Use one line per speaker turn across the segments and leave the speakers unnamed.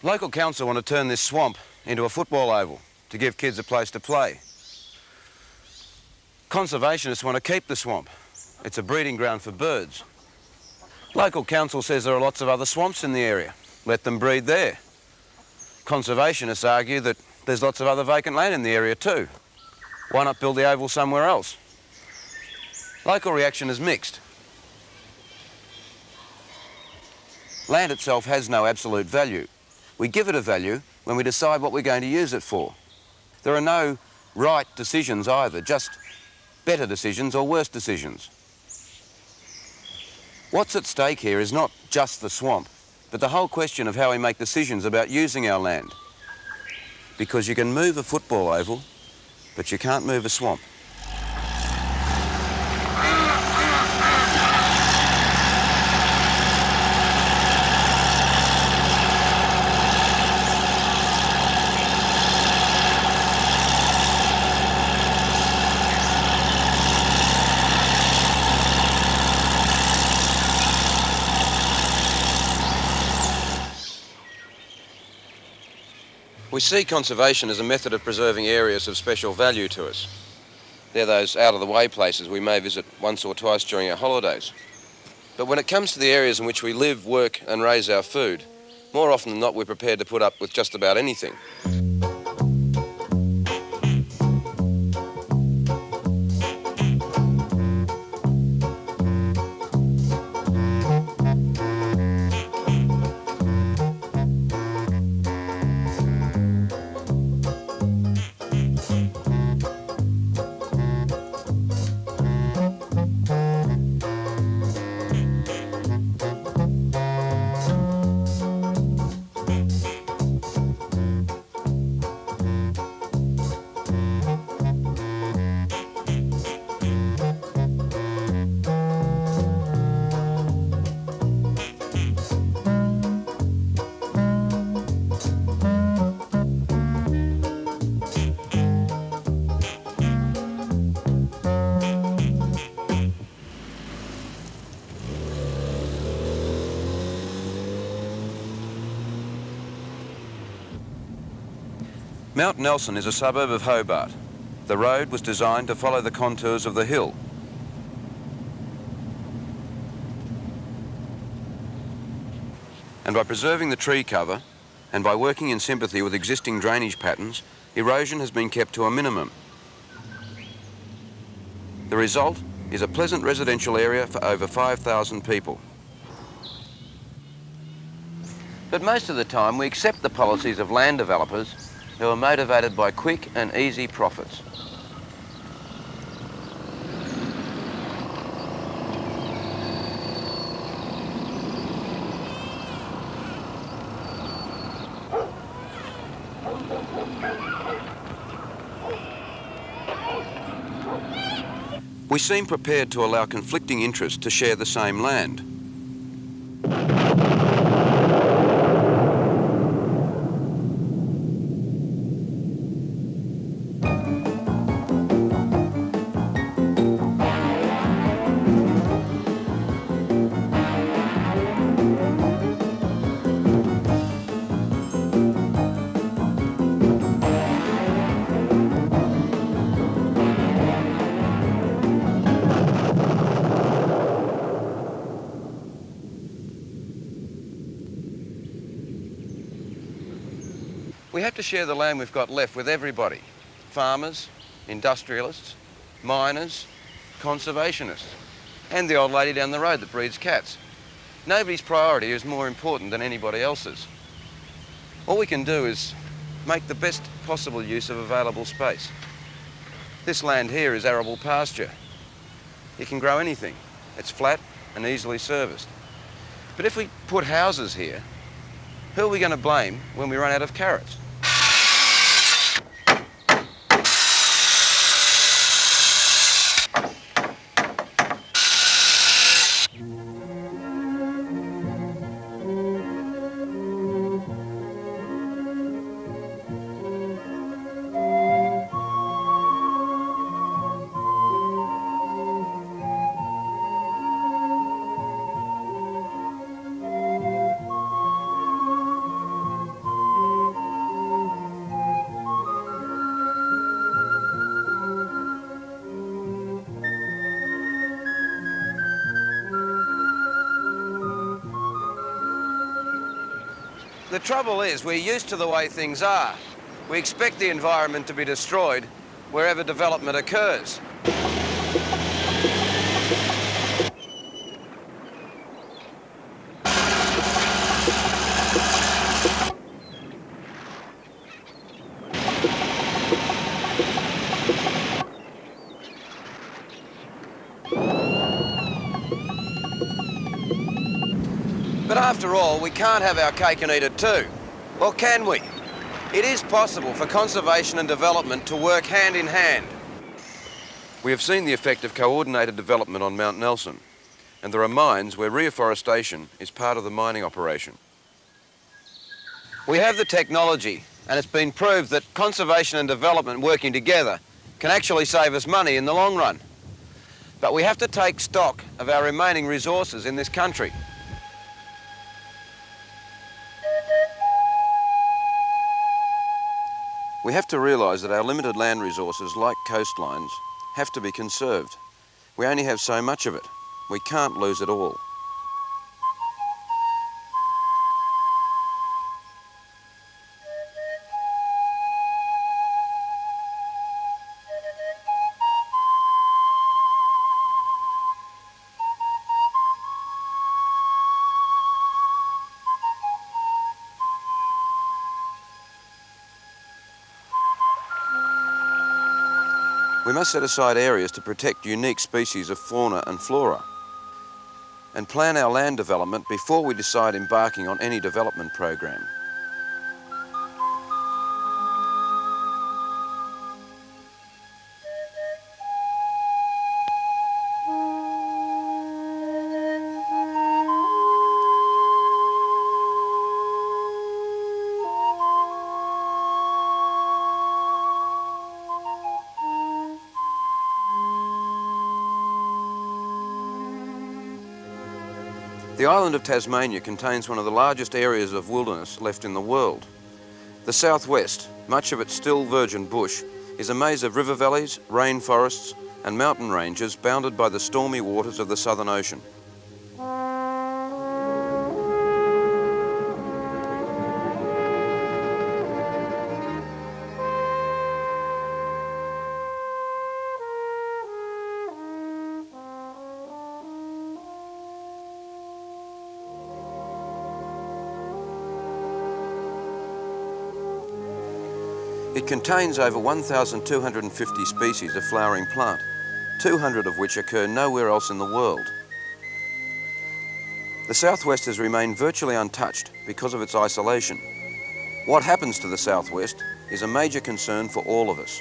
Local council want to turn this swamp into a football oval to give kids a place to play. Conservationists want to keep the swamp. It's a breeding ground for birds. Local council says there are lots of other swamps in the area. Let them breed there. Conservationists argue that there's lots of other vacant land in the area too. Why not build the oval somewhere else? Local reaction is mixed. Land itself has no absolute value. We give it a value when we decide what we're going to use it for. There are no right decisions either, just better decisions or worse decisions. What's at stake here is not just the swamp, but the whole question of how we make decisions about using our land. Because you can move a football oval, but you can't move a swamp. We see conservation as a method of preserving areas of special value to us. They're those out-of-the-way places we may visit once or twice during our holidays. But when it comes to the areas in which we live, work and raise our food, more often than not we're prepared to put up with just about anything. Mount Nelson is a suburb of Hobart. The road was designed to follow the contours of the hill. And by preserving the tree cover and by working in sympathy with existing drainage patterns, erosion has been kept to a minimum. The result is a pleasant residential area for over 5,000 people. But most of the time we accept the policies of land developers who are motivated by quick and easy profits. We seem prepared to allow conflicting interests to share the same land. We have to share the land we've got left with everybody. Farmers, industrialists, miners, conservationists, and the old lady down the road that breeds cats. Nobody's priority is more important than anybody else's. All we can do is make the best possible use of available space. This land here is arable pasture. You can grow anything. It's flat and easily serviced. But if we put houses here, who are we going to blame when we run out of carrots? The trouble is, we're used to the way things are. We expect the environment to be destroyed wherever development occurs. But after all, we can't have our cake and eat it too. Or can we? It is possible for conservation and development to work hand in hand. We have seen the effect of coordinated development on Mount Nelson, and there are mines where reforestation is part of the mining operation. We have the technology, and it's been proved that conservation and development working together can actually save us money in the long run. But we have to take stock of our remaining resources in this country. We have to realise that our limited land resources, like coastlines, have to be conserved. We only have so much of it. We can't lose it all. We must set aside areas to protect unique species of fauna and flora and plan our land development before we decide embarking on any development program. The island of Tasmania contains one of the largest areas of wilderness left in the world. The southwest, much of it still virgin bush, is a maze of river valleys, rainforests and mountain ranges bounded by the stormy waters of the Southern Ocean. It contains over 1,250 species of flowering plant, 200 of which occur nowhere else in the world. The southwest has remained virtually untouched because of its isolation. What happens to the southwest is a major concern for all of us.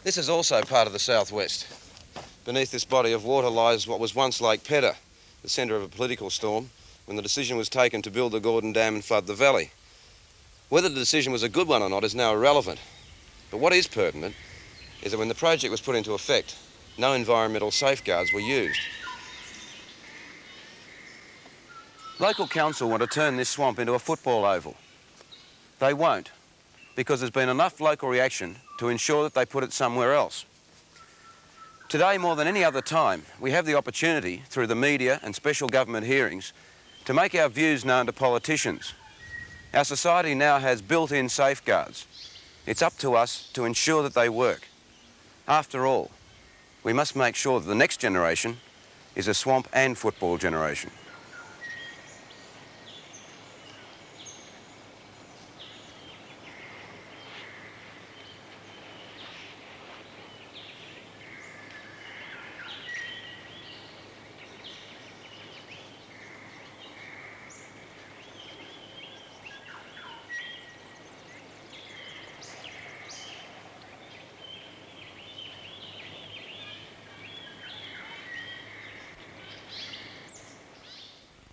This is also part of the southwest. Beneath this body of water lies what was once Lake Pedder, the centre of a political storm, when the decision was taken to build the Gordon Dam and flood the valley. Whether the decision was a good one or not is now irrelevant. But what is pertinent is that when the project was put into effect, no environmental safeguards were used. Local council want to turn this swamp into a football oval. They won't, because there's been enough local reaction to ensure that they put it somewhere else. Today, more than any other time, we have the opportunity, through the media and special government hearings, to make our views known to politicians. Our society now has built-in safeguards. It's up to us to ensure that they work. After all, we must make sure that the next generation is a swamp and football generation.